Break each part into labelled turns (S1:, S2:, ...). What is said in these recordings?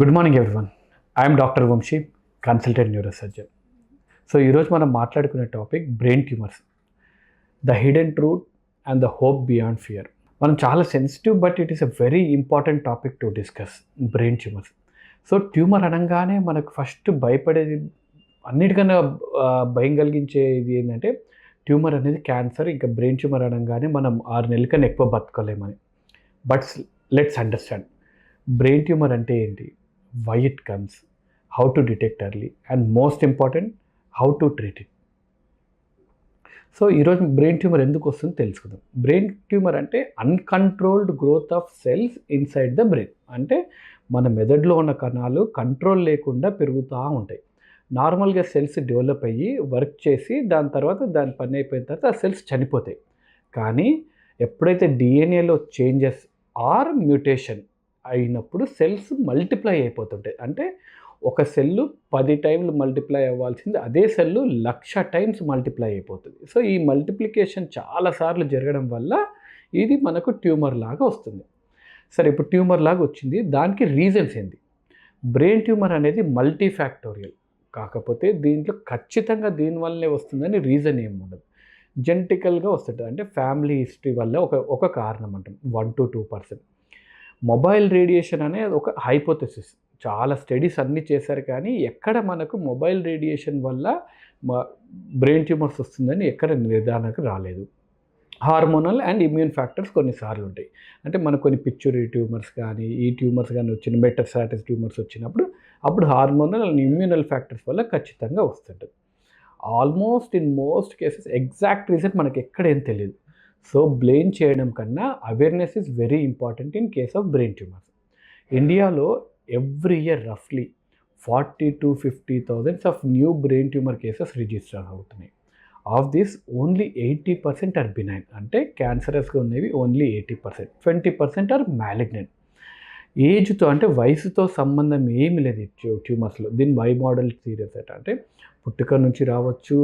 S1: Good morning everyone. I'm doctor Vamshi, consultant neurosurgeon. So ఈరోజు మనం మాట్లాడుకునే topic brain tumours, the hidden truth and the hope beyond fear. మనం చాలా sensitive but it is a very important topic to discuss brain tumours. So tumour అనగానే మనకు first భయపడేది, అన్నిటికన్నా భయం కలిగించేది ఏంటంటే ట్యూమర్ అనేది క్యాన్సర్. ఇంకా బ్రెయిన్ ట్యూమర్ అనగానే మనం 6 నెలల కన్నా ఎక్కువ బతకలేమని. But let's understand brain tumour అంటే ఏంటి, why it comes, how to detect early, and most important, how to treat it. So ఈరోజు బ్రెయిన్ ట్యూమర్ ఎందుకు వస్తుందో తెలుసుకుందాం. బ్రెయిన్ ట్యూమర్ అంటే uncontrolled growth of cells inside the brain. అంటే మన మెదడులో ఉన్న కణాలు కంట్రోల్ లేకుండా పెరుగుతూ ఉంటాయి. నార్మల్గా సెల్స్ డెవలప్ అయ్యి వర్క్ చేసి దాని తర్వాత దాని పని అయిపోయిన తర్వాత ఆ సెల్స్ చనిపోతాయి. కానీ ఎప్పుడైతే డిఎన్ఏలో చేంజెస్ ఆర్ మ్యూటేషన్ అయినప్పుడు సెల్స్ మల్టిప్లై అయిపోతుంటాయి. అంటే ఒక సెల్లు 10 టైమ్లు మల్టిప్లై అవ్వాల్సింది అదే సెల్లు 1,00,000 టైమ్స్ మల్టిప్లై అయిపోతుంది. సో ఈ మల్టిప్లికేషన్ చాలాసార్లు జరగడం వల్ల ఇది మనకు ట్యూమర్ లాగా వస్తుంది. సరే, ఇప్పుడు ట్యూమర్ లాగా వచ్చింది, దానికి రీజన్స్ ఏంటి? బ్రెయిన్ ట్యూమర్ అనేది మల్టీ ఫ్యాక్టోరియల్, కాకపోతే దీంట్లో ఖచ్చితంగా దీనివల్లనే వస్తుందని రీజన్ ఏమి ఉండదు. జెనెటికల్గా వస్తుంటుంది. అంటే ఫ్యామిలీ హిస్టరీ వల్ల ఒక కారణం అంటాం, 1-2%. మొబైల్ రేడియేషన్ అనేది ఒక హైపోథెసిస్. చాలా స్టడీస్ అన్నీ చేశారు, కానీ ఎక్కడ మనకు మొబైల్ రేడియేషన్ వల్ల బ్రెయిన్ ట్యూమర్స్ వస్తుందని ఎక్కడ నిర్ధారణకు రాలేదు. హార్మోనల్ అండ్ ఇమ్యూన్ ఫ్యాక్టర్స్ కొన్నిసార్లు ఉంటాయి. అంటే మనకు కొన్ని పిచ్యూరీ ట్యూమర్స్ కానీ ఈ ట్యూమర్స్ కానీ వచ్చిన మెటాస్టాటిస్ ట్యూమర్స్ వచ్చినప్పుడు అప్పుడు హార్మోనల్ అండ్ ఇమ్యూనల్ ఫ్యాక్టర్స్ వల్ల ఖచ్చితంగా వస్తుంటుంది. Almost in most cases exact reason మనకి ఎక్కడ ఏం తెలియదు. సో బ్లేమ్ చేయడం కన్నా awareness is very important in case of brain tumours. ఇండియాలో ఎవ్రీ ఇయర్ రఫ్లీ 40,000-50,000 of new brain tumour cases register అవుతున్నాయి. Of this only 80% are benign. అంటే క్యాన్సరస్గా ఉన్నవి ఓన్లీ 80%. 20% are malignant. ఏజ్తో అంటే వయసుతో సంబంధం ఏమి లేదు ట్యూమర్స్లో. దీని వై మోడల్ సీరియస్ అంటే పుట్టుక నుంచి రావచ్చు,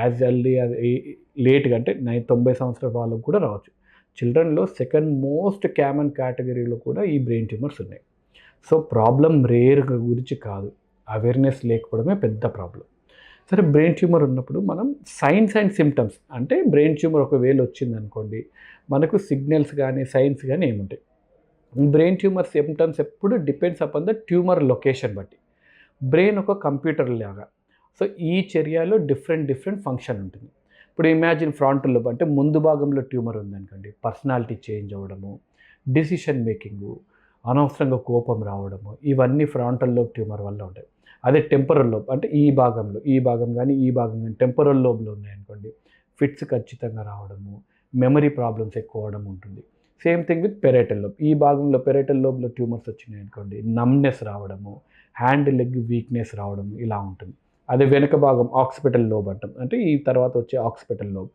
S1: యాజ్ ఎర్లీ లేట్గా అంటే 90 సంవత్సరాల వాళ్ళకు కూడా రావచ్చు. చిల్డ్రన్లో సెకండ్ మోస్ట్ కామన్ కేటగిరీలో కూడా ఈ బ్రెయిన్ ట్యూమర్స్ ఉన్నాయి. సో ప్రాబ్లం రేర్ గురించి కాదు, అవేర్నెస్ లేకపోవడమే పెద్ద ప్రాబ్లం. సరే, బ్రెయిన్ ట్యూమర్ ఉన్నప్పుడు మనం సైన్స్ అండ్ సిమ్టమ్స్, అంటే బ్రెయిన్ ట్యూమర్ ఒకవేళ వచ్చిందనుకోండి, మనకు సిగ్నల్స్ కానీ సైన్స్ కానీ ఏముంటాయి. బ్రెయిన్ ట్యూమర్ సిమ్టమ్స్ ఎప్పుడు depends upon the tumour location బట్టి. బ్రెయిన్ ఒక కంప్యూటర్ లాగా. సో ఈ చర్యలో డిఫరెంట్ ఫంక్షన్ ఉంటుంది. ఇప్పుడు ఇమాజిన్ ఫ్రంటల్ లోబ్ అంటే ముందు భాగంలో ట్యూమర్ ఉందనుకోండి, పర్సనాలిటీ చేంజ్ అవ్వడము, డిసిషన్ మేకింగు, అనవసరంగా కోపం రావడము, ఇవన్నీ ఫ్రంటల్ లోబ్ ట్యూమర్ వల్ల ఉంటాయి. అదే టెంపరల్ లోబ్ అంటే ఈ భాగం కానీ టెంపరల్ లోబ్లో ఉన్నాయనుకోండి, ఫిట్స్ ఖచ్చితంగా రావడము, మెమరీ ప్రాబ్లమ్స్ ఎక్కువ అవడం ఉంటుంది. Same thing with parietal lobe. ఈ భాగంలో పెరేటల్ లోబ్లో ట్యూమర్స్ వచ్చినాయి అనుకోండి, నమ్నెస్ రావడము, హ్యాండ్ లెగ్ వీక్నెస్ రావడము ఇలా ఉంటుంది. అదే వెనుక భాగం ఆక్సిపిటల్ లోబ్ అంటాం, అంటే ఈ తర్వాత వచ్చే ఆక్సిపిటల్ లోబ్,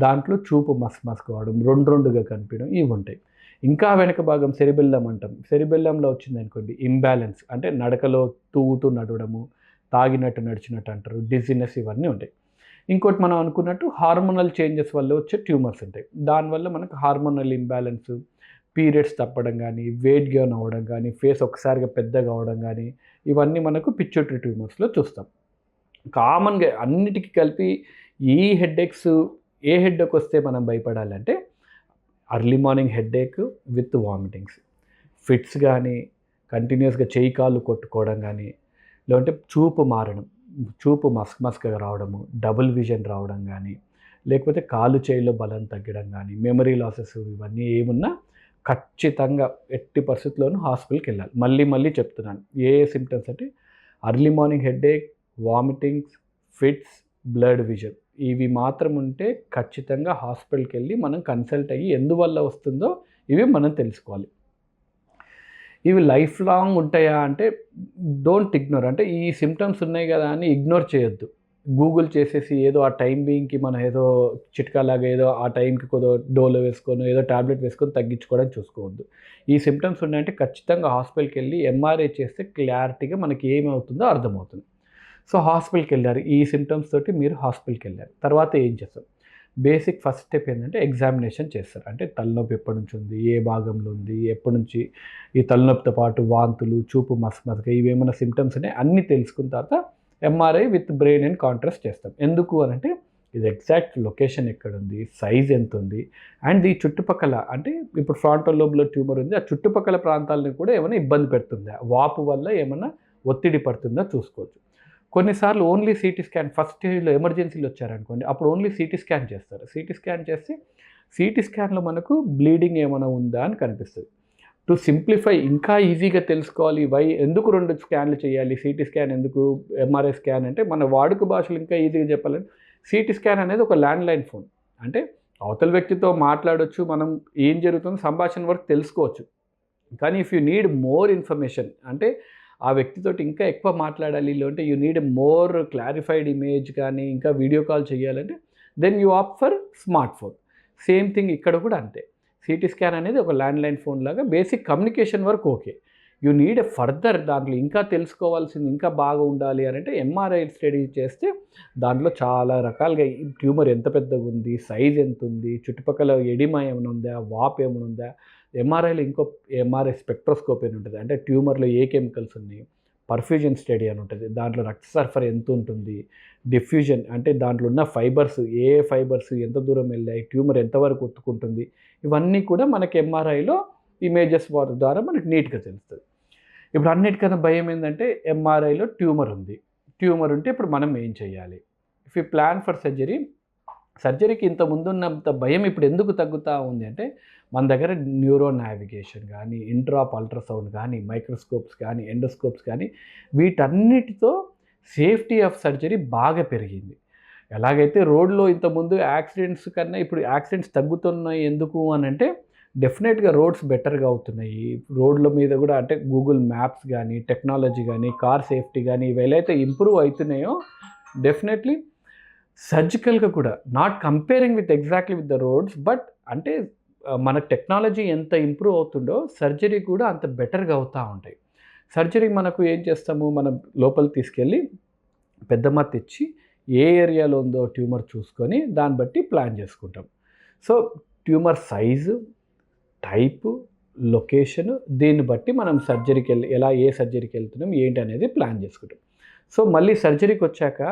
S1: దాంట్లో చూపు మస్క్ కావడం, రెండుగా కనిపించడం ఇవి ఉంటాయి. ఇంకా వెనుక భాగం సెరిబెల్లం అంటాం. సెరిబెల్లంలో వచ్చింది అనుకోండి ఇంబ్యాలెన్స్, అంటే నడకలో తూగుతూ నడవడము, తాగినట్టు నడిచినట్టు అంటారు, డిజినెస్ ఇవన్నీ ఉంటాయి. ఇంకోటి మనం అనుకున్నట్టు హార్మోనల్ చేంజెస్ వల్ల వచ్చే ట్యూమర్స్ ఉంటాయి. దానివల్ల మనకు హార్మోనల్ ఇంబ్యాలెన్స్, పీరియడ్స్ తప్పడం కానీ, వెయిట్ గెయిన్ అవ్వడం కానీ, ఫేస్ ఒకసారిగా పెద్దగా అవ్వడం కానీ, ఇవన్నీ మనకు పిట్యూటరీ ట్యూమర్స్లో చూస్తాం. కామన్గా అన్నిటికీ కలిపి ఈ హెడ్ఏక్స్, ఏ హెడ్ఏక్ వస్తే మనం భయపడాలంటే early morning headache with vomitings, fits కానీ, కంటిన్యూస్గా చేయి కాళ్ళు కొట్టుకోవడం కానీ, లేదంటే చూపు మారడం, చూపు మస్క్గా రావడము, డబుల్ విజన్ రావడం కానీ, లేకపోతే కాలు చేయిలో బలం తగ్గడం కానీ, మెమరీ లాసెస్ ఇవన్నీ ఏమున్నా ఖచ్చితంగా ఎట్టి పరిస్థితుల్లోనూ హాస్పిటల్కి వెళ్ళాలి. మళ్ళీ చెప్తున్నాను, ఏ సిమ్టమ్స్ అంటే early morning headache, vomitings, fits, blood vision, ఇవి మాత్రం ఉంటే ఖచ్చితంగా హాస్పిటల్కి వెళ్ళి మనం కన్సల్ట్ అయ్యి ఎందువల్ల వస్తుందో ఇవి మనం తెలుసుకోవాలి. ఇవి లైఫ్ లాంగ్ ఉంటాయా అంటే డోంట్ ఇగ్నోర్. అంటే ఈ సిమ్టమ్స్ ఉన్నాయి కదా అని ఇగ్నోర్ చేయొద్దు. గూగుల్ చేసేసి ఏదో ఆ టైం బీయింగ్కి మనం ఏదో చిట్కాలాగా ఏదో ఆ టైంకి కొద్దో డోలో వేసుకొని ఏదో టాబ్లెట్ వేసుకొని తగ్గించుకోవడం చూసుకోవద్దు. ఈ సిమ్టమ్స్ ఉన్నాయంటే ఖచ్చితంగా హాస్పిటల్కి వెళ్ళి ఎంఆర్ఐ చేస్తే క్లారిటీగా మనకి ఏమవుతుందో అర్థమవుతుంది. సో హాస్పిటల్కి వెళ్ళారు, ఈ సిమ్టమ్స్ తోటి మీరు హాస్పిటల్కి వెళ్ళారు, తర్వాత ఏం చేస్తారు? బేసిక్ ఫస్ట్ స్టెప్ ఏంటంటే ఎగ్జామినేషన్ చేస్తారు. అంటే తలనొప్పి ఎప్పటి నుంచి ఉంది, ఏ భాగంలో ఉంది, ఎప్పటి నుంచి ఈ తలనొప్పితో పాటు వాంతులు, చూపు మసక ఇవేమైనా సిమ్టమ్స్ ఉన్నాయి అన్నీ తెలుసుకున్న తర్వాత MRI with brain and contrast చేస్తాం. ఎందుకు అనంటే ఇది ఎగ్జాక్ట్ లొకేషన్ ఎక్కడుంది, సైజ్ ఎంత ఉంది, అండ్ ఈ చుట్టుపక్కల అంటే ఇప్పుడు ఫ్రాంటల్ లోబ్లో ట్యూమర్ ఉంది, ఆ చుట్టుపక్కల ప్రాంతాలను కూడా ఏమైనా ఇబ్బంది పెడుతుందా, వాపు వల్ల ఏమైనా ఒత్తిడి పడుతుందా చూసుకోవచ్చు. కొన్నిసార్లు ఓన్లీ సిటీ స్కాన్ ఫస్ట్ స్టేజ్లో ఎమర్జెన్సీలు వచ్చారనుకోండి, అప్పుడు ఓన్లీ సిటీ స్కాన్ చేస్తారు. సిటీ స్కాన్ చేస్తే సిటీ స్కాన్లో మనకు బ్లీడింగ్ ఏమైనా ఉందా అని కనిపిస్తుంది. టు సింప్లిఫై ఇంకా ఈజీగా తెలుసుకోవాలి ఎందుకు 2 స్కాన్లు చేయాలి, సిటీ స్కాన్ ఎందుకు, ఎంఆర్ఐ స్కాన్ అంటే మన వాడుక భాషలు ఇంకా ఈజీగా చెప్పాలంటే సిటీ స్కాన్ అనేది ఒక ల్యాండ్లైన్ ఫోన్. అంటే అవతల వ్యక్తితో మాట్లాడొచ్చు, మనం ఏం జరుగుతుందో సంభాషణ వరకు తెలుసుకోవచ్చు. కానీ if you need more information అంటే ఆ వ్యక్తితోటి ఇంకా ఎక్కువ మాట్లాడాలి, లేదంటే you need more clarified image కానీ ఇంకా వీడియో కాల్ చేయాలంటే then you opt for smart phone. Same thing ఇక్కడ కూడా అంతే. సిటీ స్కాన్ అనేది ఒక ల్యాండ్లైన్ ఫోన్ లాగా బేసిక్ కమ్యూనికేషన్ వరకు ఓకే. యూ నీడ్ ఫర్దర్ దాంట్లో ఇంకా తెలుసుకోవాల్సింది ఇంకా బాగా ఉండాలి అని అంటే ఎంఆర్ఐ స్టడీ చేస్తే దాంట్లో చాలా రకాలుగా ట్యూమర్ ఎంత పెద్దగా ఉంది, సైజ్ ఎంత ఉంది, చుట్టుపక్కల ఎడిమా ఏమైనా ఉందా, వాప్ ఏమైనా ఉందా, ఎంఆర్ఐలో ఇంకో ఎంఆర్ఐ స్పెక్ట్రోస్కోప్ అని ఉంటుంది. అంటే ట్యూమర్లో ఏ కెమికల్స్ ఉన్నాయి, పర్ఫ్యూజన్ స్టడీ అని ఉంటుంది, దాంట్లో రక్త సరఫరా ఎంత ఉంటుంది, డిఫ్యూజన్ అంటే దాంట్లో ఉన్న ఫైబర్స్ ఏ ఫైబర్స్ ఎంత దూరం వెళ్ళాయి, ట్యూమర్ ఎంతవరకు ఒత్తుకుంటుంది, ఇవన్నీ కూడా మనకి ఎంఆర్ఐలో ఇమేజెస్ ద్వారా మనకి నీట్గా తెలుస్తుంది. ఇప్పుడు అన్నిటికన్నా భయం ఏంటంటే ఎంఆర్ఐలో ట్యూమర్ ఉంది, ట్యూమర్ ఉంటే ఇప్పుడు మనం ఏం చేయాలి. ఇఫ్ యూ ప్లాన్ ఫర్ సర్జరీకి ఇంత ముందున్నంత భయం ఇప్పుడు ఎందుకు తగ్గుతూ ఉంది అంటే మన దగ్గర న్యూరో నావిగేషన్ కానీ, ఇంట్రాప్ అల్ట్రాసౌండ్ కానీ, మైక్రోస్కోప్స్ కానీ, ఎండోస్కోప్స్ కానీ వీటన్నిటితో సేఫ్టీ ఆఫ్ సర్జరీ బాగా పెరిగింది. ఎలాగైతే రోడ్లో ఇంతకుముందు యాక్సిడెంట్స్ కన్నా ఇప్పుడు యాక్సిడెంట్స్ తగ్గుతున్నాయి ఎందుకు అని అంటే డెఫినెట్గా రోడ్స్ బెటర్గా అవుతున్నాయి. రోడ్ల మీద కూడా అంటే గూగుల్ మ్యాప్స్ కానీ, టెక్నాలజీ కానీ, కార్ సేఫ్టీ కానీ ఇవైతే ఇంప్రూవ్ అవుతున్నాయో డెఫినెట్లీ సర్జికల్గా కూడా not comparing with exactly with the roads but అంటే మన టెక్నాలజీ ఎంత ఇంప్రూవ్ అవుతుందో సర్జరీ కూడా అంత బెటర్గా అవుతూ ఉంటాయి. సర్జరీ మనకు ఏం చేస్తాము, మనం లోపలికి తీసుకెళ్ళి పెద్దమ్మ తెచ్చి ఏ ఏరియాలో ఉందో ట్యూమర్ చూసుకొని దాన్ని బట్టి ప్లాన్ చేసుకుంటాం. So tumour size, type, location దీన్ని బట్టి మనం సర్జరీకి ఏ సర్జరీకి వెళ్తున్నాం ఏంటి అనేది ప్లాన్ చేసుకుంటాం. సో మళ్ళీ సర్జరీకి వచ్చాక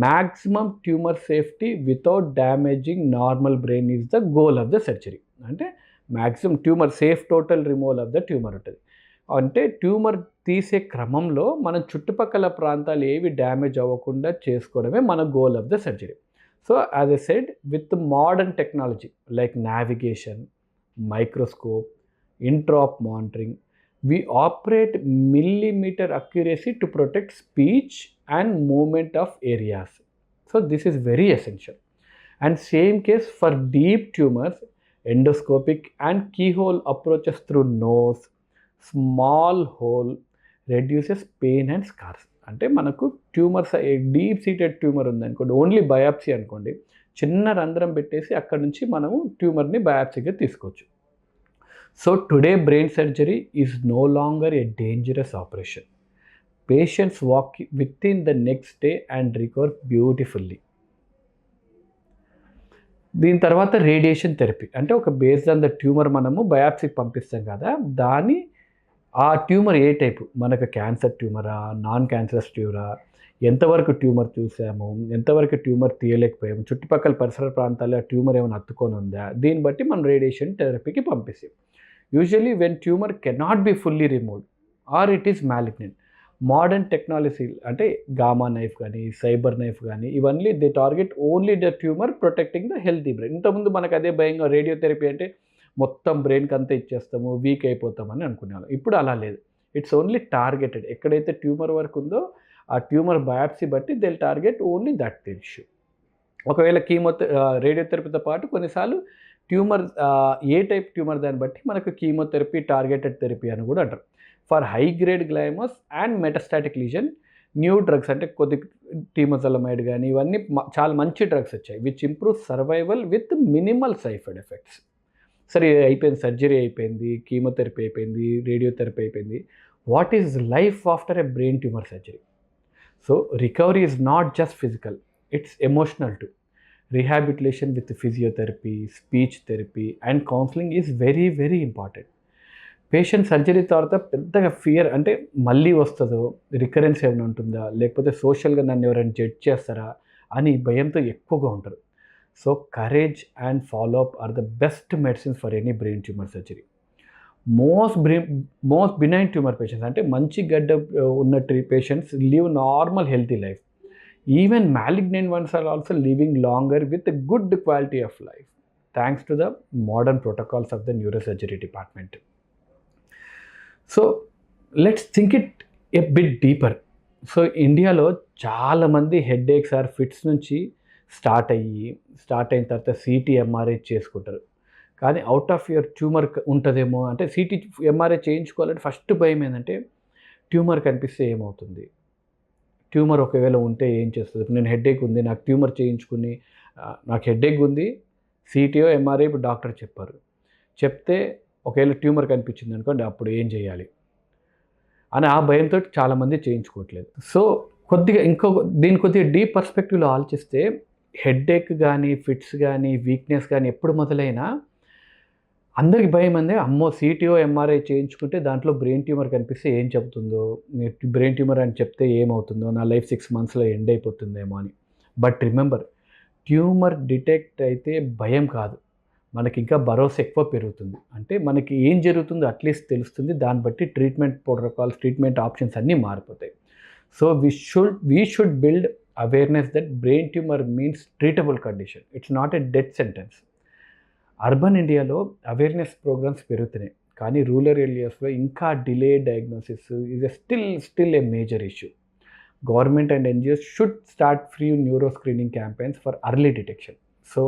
S1: maximum tumour safety without damaging normal brain is the goal of the surgery. అంటే maximum tumour safe total removal of the tumour ఉంటుంది. అంటే ట్యూమర్ తీసే క్రమంలో మనం చుట్టుపక్కల ప్రాంతాలు ఏవి డ్యామేజ్ అవ్వకుండా చేసుకోవడమే మన goal of the surgery. So as a said with modern technology like navigation, microscope, intraop monitoring, we operate millimeter accuracy to protect speech and movement of areas. So this is very essential. And same case for deep tumors, endoscopic and keyhole approaches through nose, small hole reduces pain and scars. అంటే మనకు tumours deep seated tumour ఉందనుకోండి, only biopsy అనుకోండి, చిన్న రంధ్రం పెట్టేసి అక్కడ నుంచి మనము ట్యూమర్ని బయాప్సీగా తీసుకోవచ్చు. So today brain surgery is no longer a dangerous operation. Patients walk within the next day and recover beautifully. దీని తర్వాత రేడియేషన్ థెరపీ అంటే ఒక బేస్డ్ ఆన్ ద ట్యూమర్ మనము బయాప్సీకి పంపిస్తాం కదా, ఆ ట్యూమర్ ఏ టైపు, మనకు క్యాన్సర్ ట్యూమరా, నాన్ క్యాన్సరస్ ట్యూమరా, ఎంతవరకు ట్యూమర్ చూసాము, ఎంతవరకు ట్యూమర్ తీయలేకపోయాము, చుట్టుపక్కల పరిసర ప్రాంతాల్లో ట్యూమర్ ఏమైనా అత్తుకొని ఉందా, దీన్ని బట్టి మనం రేడియేషన్ థెరపీకి పంపిస్తాం. Usually when tumour cannot be fully removed or it is malignant, modern technology అంటే గామా నైఫ్ కానీ, సైబర్ నైఫ్ కానీ ఇవన్నీ they target only the tumour protecting the healthy brain. ఇంతకుముందు మనకు అదే భయంగా రేడియోథెరపీ అంటే మొత్తం బ్రెయిన్కి అంతా ఇచ్చేస్తాము, వీక్ అయిపోతామని అనుకునేవాళ్ళం. ఇప్పుడు అలా లేదు. It's only targeted. ఎక్కడైతే ట్యూమర్ వర్క్ ఉందో ఆ ట్యూమర్ బయాప్సీ బట్టి they target only that issue. ఒకవేళ రేడియోథెరపీతో పాటు కొన్నిసార్లు ట్యూమర్ ఏ టైప్ ట్యూమర్ దాన్ని బట్టి మనకు కీమోథెరపీ, టార్గెటెడ్ థెరపీ అని కూడా అంటారు. For high grade gliomas and metastatic lesion new drugs అంటే కొద్ది టీమోజలమైడ్ కానీ ఇవన్నీ చాలా మంచి డ్రగ్స్ వచ్చాయి which improve survival with minimal side effects. సరే అయిపోయింది, సర్జరీ అయిపోయింది, కీమోథెరపీ అయిపోయింది, రేడియోథెరపీ అయిపోయింది. What is life after a brain tumour surgery? So recovery is not just physical, it's emotional too. Rehabilitation with physiotherapy, speech therapy and counseling is very very important. Patient surgery తర్వాత పెద్దగా fear అంటే మళ్ళీ వస్తుందో, recurrence ఏమైనా ఉంటుందా, లేకపోతే సోషల్‌గా నన్ను ఎవరైనా జడ్జ్ చేస్తారా అని భయంతో ఎక్కువగా ఉంటారు. So courage and follow up are the best medicines for any brain tumour surgery. Most బ్రె మోస్ట్ బినైన్ ట్యూమర్ పేషెంట్స్ అంటే మంచి గడ్డ ఉన్న patients live normal healthy life. Even malignant ones are also living longer with good quality of life thanks to the modern protocols of the neurosurgery department. So let's think it a bit deeper. So ఇండియాలో చాలామంది headaches or fits నుంచి start అయిన తర్వాత city MRI చేసుకుంటారు. కానీ out of your tumour ఉంటుందేమో అంటే city MRI చేయించుకోవాలంటే first భయం ఏంటంటే ట్యూమర్ కనిపిస్తే ఏమవుతుంది, ట్యూమర్ ఒకవేళ ఉంటే ఏం చేస్తుంది. ఇప్పుడు నేను హెడ్ఏక్ ఉంది, నాకు ట్యూమర్ చేయించుకుని నాకు హెడ్ఏక్ ఉంది, సిటీఓ ఎంఆర్ఐ ఇప్పుడు డాక్టర్ చెప్పారు, చెప్తే ఒకవేళ ట్యూమర్ కనిపించింది అనుకోండి అప్పుడు ఏం చేయాలి అని ఆ భయంతో చాలామంది చేయించుకోవట్లేదు. సో కొద్దిగా దీని కొద్దిగా డీప్ పర్స్పెక్టివ్లో ఆలోచిస్తే హెడ్ఏక్ కానీ ఫిట్స్ కానీ వీక్నెస్ కానీ ఎప్పుడు మొదలైనా అందరికి భయం అందే, అమ్మో సిటీఓ ఎంఆర్ఐ చేయించుకుంటే దాంట్లో బ్రెయిన్ ట్యూమర్ కనిపిస్తే ఏం చెబుతుందో, బ్రెయిన్ ట్యూమర్ అని చెప్తే ఏమవుతుందో, నా లైఫ్ 6 monthsలో ఎండ్ అయిపోతుందేమో అని. బట్ రిమెంబర్, ట్యూమర్ డిటెక్ట్ అయితే భయం కాదు, మనకి ఇంకా భరోసా ఎక్కువ పెరుగుతుంది. అంటే మనకి ఏం జరుగుతుందో అట్లీస్ట్ తెలుస్తుంది, దాన్ని బట్టి ట్రీట్మెంట్ ప్రోటోకాల్స్, ట్రీట్మెంట్ ఆప్షన్స్ అన్నీ మారిపోతాయి. So we should build awareness that brain tumour means treatable condition, it's not a death sentence. Urban ఇండియాలో అవేర్నెస్ ప్రోగ్రామ్స్ పెరుగుతున్నాయి, కానీ రూరల్ ఏరియాస్లో ఇంకా delay diagnosis is still a major issue. Government and NGOs should start free neuro screening campaigns for early detection. So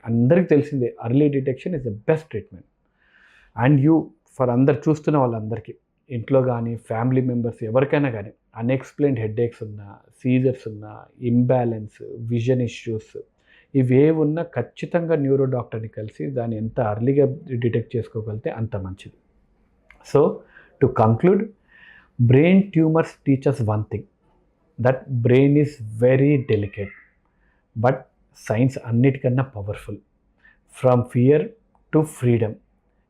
S1: అందరికి తెలిసిందే, early detection is the best treatment. And for అందరు చూస్తున్న వాళ్ళందరికీ, ఇంట్లో కానీ ఫ్యామిలీ మెంబర్స్ ఎవరికైనా కానీ అన్ఎక్స్ప్లెయిన్డ్ హెడ్ఏక్స్ ఉన్నా, సీజర్స్ ఉన్నా, ఇంబ్యాలెన్స్, విజన్ ఇష్యూస్ ఇవేవి ఉన్నా ఖచ్చితంగా న్యూరో డాక్టర్ని కలిసి దాన్ని ఎంత అర్లీగా డిటెక్ట్ చేసుకోగలిగితే అంత మంచిది. So to conclude, brain tumours teach us one thing, that brain is very delicate, but science అన్నిటికన్నా powerful. From fear to freedom,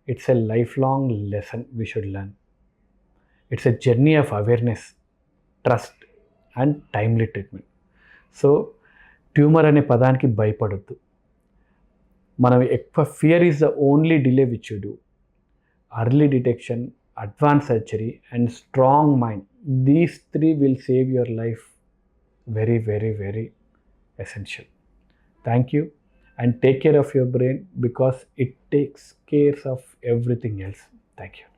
S1: it's a life long lesson we should learn. It's a journey of awareness, trust and timely treatment. So tumour అనే పదానికి భయపడొద్దు. మనం ఎక్కువ fear is the only delay which you do. Early detection, advance surgery and strong mind, these 3 will save your life. Very very very essential. Thank you and take care of your brain because it takes care of everything else. Thank you.